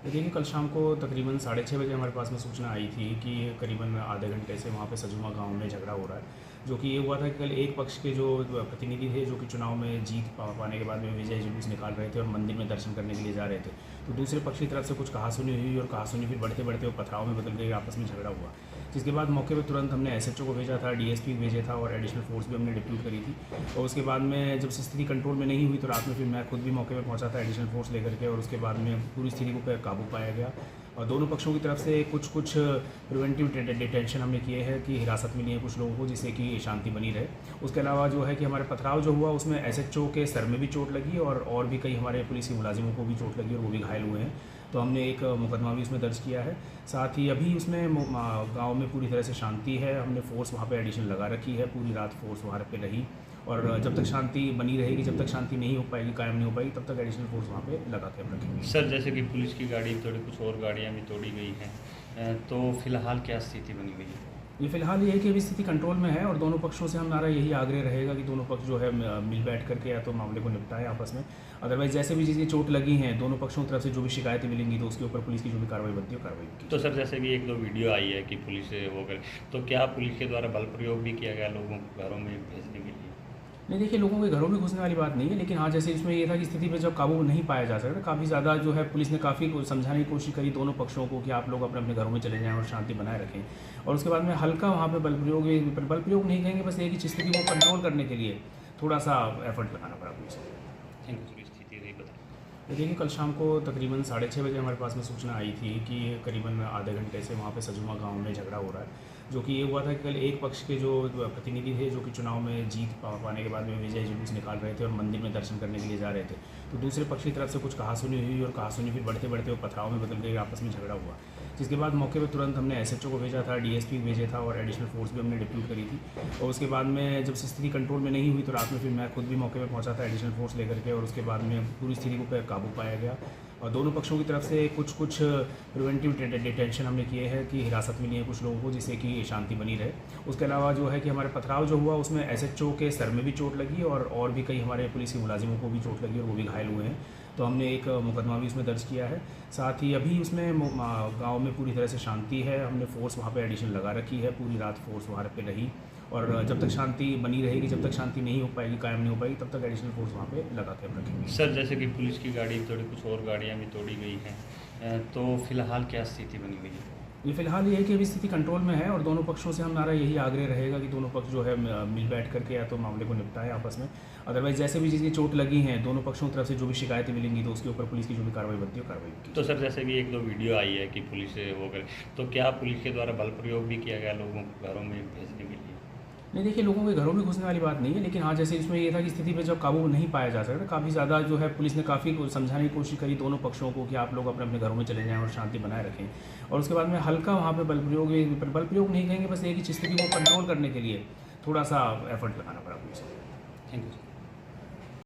देखिए, कल शाम को तकरीबन 6:30 बजे हमारे पास में सूचना आई थी कि करीबन आधे घंटे से वहाँ पे सजुमा गांव में झगड़ा हो रहा है। जो कि ये हुआ था कि कल एक पक्ष के जो प्रतिनिधि थे, जो कि चुनाव में जीत पाने के बाद में विजय जुलूस निकाल रहे थे और मंदिर में दर्शन करने के लिए जा रहे थे, तो दूसरे पक्ष की तरफ से कुछ कहासुनी हुई और कहासुनी फिर बढ़ते बढ़ते वो पथराव में बदल गई, आपस में झगड़ा हुआ। जिसके बाद मौके पर तुरंत हमने एसएचओ को भेजा था, डीएसपी भेजे था और एडिशनल फोर्स भी हमने डिप्यूट करी थी। और उसके बाद में जब स्थिति कंट्रोल में नहीं हुई तो रात में फिर मैं खुद भी मौके पर पहुंचा था एडिशनल फोर्स लेकर के, और उसके बाद में पूरी स्थिति को काबू पाया गया। और दोनों पक्षों की तरफ से कुछ प्रिवेंटिव डिटेंशन हमने किए हैं कि हिरासत में लिए कुछ लोगों को, जिससे कि शांति बनी रहे। उसके अलावा जो है कि हमारे पथराव जो हुआ उसमें एसएचओ के सर में भी चोट लगी और भी कई हमारे पुलिस के मुलाजिमों को भी चोट लगी और वो भी घायल हुए हैं। तो हमने एक मुकदमा भी उसमें दर्ज किया है। साथ ही अभी उसमें गांव में पूरी तरह से शांति है। हमने फोर्स वहाँ पे एडिशन लगा रखी है, पूरी रात फोर्स वहाँ पे रही, और जब तक शांति बनी रहेगी, जब तक शांति नहीं हो पाएगी, कायम नहीं हो पाएगी, तब तक एडिशनल फोर्स वहाँ पे लगा के हम रखेंगे। सर, जैसे कि पुलिस की गाड़ी तोड़ी, कुछ और गाड़ियां भी तोड़ी गई हैं, तो फिलहाल क्या स्थिति बनी हुई है? ये फिलहाल ये है कि अभी स्थिति कंट्रोल में है और दोनों पक्षों से हमारा यही आग्रह रहेगा कि दोनों पक्ष जो है मिल बैठ करके या तो मामले को निपटाएं आपस में। अदरवाइज जैसे भी जिसकी चोट लगी हैं, दोनों पक्षों की तरफ से जो भी शिकायतें मिलेंगी तो उसके ऊपर पुलिस की जो भी कार्रवाई बनती है वो कार्रवाई की। तो सर, जैसे कि एक दो वीडियो आई है कि पुलिस वो करे, तो क्या पुलिस के द्वारा बल प्रयोग भी किया गया लोगों को घरों में भेजने के लिए? नहीं, देखिए, लोगों के घरों में घुसने वाली बात नहीं है, लेकिन हाँ, जैसे इसमें ये था कि स्थिति पे जब काबू नहीं पाया जा सकता, काफ़ी ज़्यादा जो है पुलिस ने काफ़ी समझाने की कोशिश करी दोनों पक्षों को कि आप लोग अपने अपने घरों में चले जाएं और शांति बनाए रखें। और उसके बाद में हल्का वहाँ पे बल प्रयोग नहीं कहेंगे, बस एक ही स्थिति को कंट्रोल करने के लिए थोड़ा सा एफर्ट लगाना पड़ा पुलिस को। Thank you. स्थिति रही बता। देखिए, कल शाम को तकरीबन 6:30 बजे हमारे पास में सूचना आई थी कि करीबन आधे घंटे से वहाँ पे सजुमा गांव में झगड़ा हो रहा है। जो कि ये हुआ था कि कल एक पक्ष के जो प्रतिनिधि थे, जो कि चुनाव में जीत पाने के बाद में विजय जुलूस निकाल रहे थे और मंदिर में दर्शन करने के लिए जा रहे थे, तो दूसरे पक्ष की तरफ से कुछ कहासुनी हुई और कहासुनी फिर बढ़ते बढ़ते वो पथराव में बदल गई, आपस में झगड़ा हुआ। जिसके बाद मौके पर तुरंत हमने एसएचओ को भेजा था, डीएसपी भेजे था और एडिशनल फोर्स भी हमने डिप्यूट करी थी। और उसके बाद में जब स्थिति कंट्रोल में नहीं हुई तो रात में फिर मैं खुद भी मौके पर पहुंचा था एडिशनल फोर्स लेकर के, और उसके बाद में पूरी स्थिति को काबू पाया गया। और दोनों पक्षों की तरफ से कुछ प्रिवेंटिव डिटेंशन हमने किए हैं कि हिरासत में लिए कुछ लोगों को, जिससे कि शांति बनी रहे। उसके अलावा जो है कि हमारे पथराव जो हुआ उसमें एसएचओ के सर में भी चोट लगी और भी कई हमारे पुलिस के मुलाजिमों को भी चोट लगी और वो भी घायल हुए हैं। तो हमने एक मुकदमा भी उसमें दर्ज किया है। साथ ही अभी उसमें गांव में पूरी तरह से शांति है। हमने फोर्स वहाँ पे एडिशन लगा रखी है, पूरी रात फोर्स वहाँ पे रही, और जब तक शांति बनी रहेगी, जब तक शांति नहीं हो पाएगी, कायम नहीं हो पाएगी, तब तक एडिशनल फोर्स वहाँ पे लगा के हम रखेंगे। सर, जैसे कि पुलिस की गाड़ी तोड़ी, कुछ और गाड़ियां भी तोड़ी गई हैं, तो फिलहाल क्या स्थिति बनी हुई है? ये फिलहाल ये है कि अभी स्थिति कंट्रोल में है और दोनों पक्षों से हमारा यही आग्रह रहेगा कि दोनों पक्ष जो है मिल बैठ करके या तो मामले को निपटाएं आपस में। अदरवाइज जैसे भी जिसकी चोट लगी हैं, दोनों पक्षों की तरफ से जो भी शिकायतें मिलेंगी तो उसके ऊपर पुलिस की जो भी कार्रवाई बनती है वो कार्रवाई की। तो सर, जैसे कि एक दो वीडियो आई है कि पुलिस वो करे, तो क्या पुलिस के द्वारा बल प्रयोग भी किया गया लोगों को घरों में भेजने के लिए? नहीं, देखिए, लोगों के घरों में घुसने वाली बात नहीं है, लेकिन हाँ, जैसे इसमें ये था कि स्थिति पे जब काबू नहीं पाया जा सकता, काफ़ी ज़्यादा जो है पुलिस ने काफ़ी समझाने की कोशिश करी दोनों पक्षों को कि आप लोग अपने अपने घरों में चले जाएं और शांति बनाए रखें। और उसके बाद में हल्का वहाँ पे बल प्रयोग नहीं कहेंगे, बस एक ही स्थिति को कंट्रोल करने के लिए थोड़ा सा एफर्ट लगाना पड़ा पुलिस को। Thank you.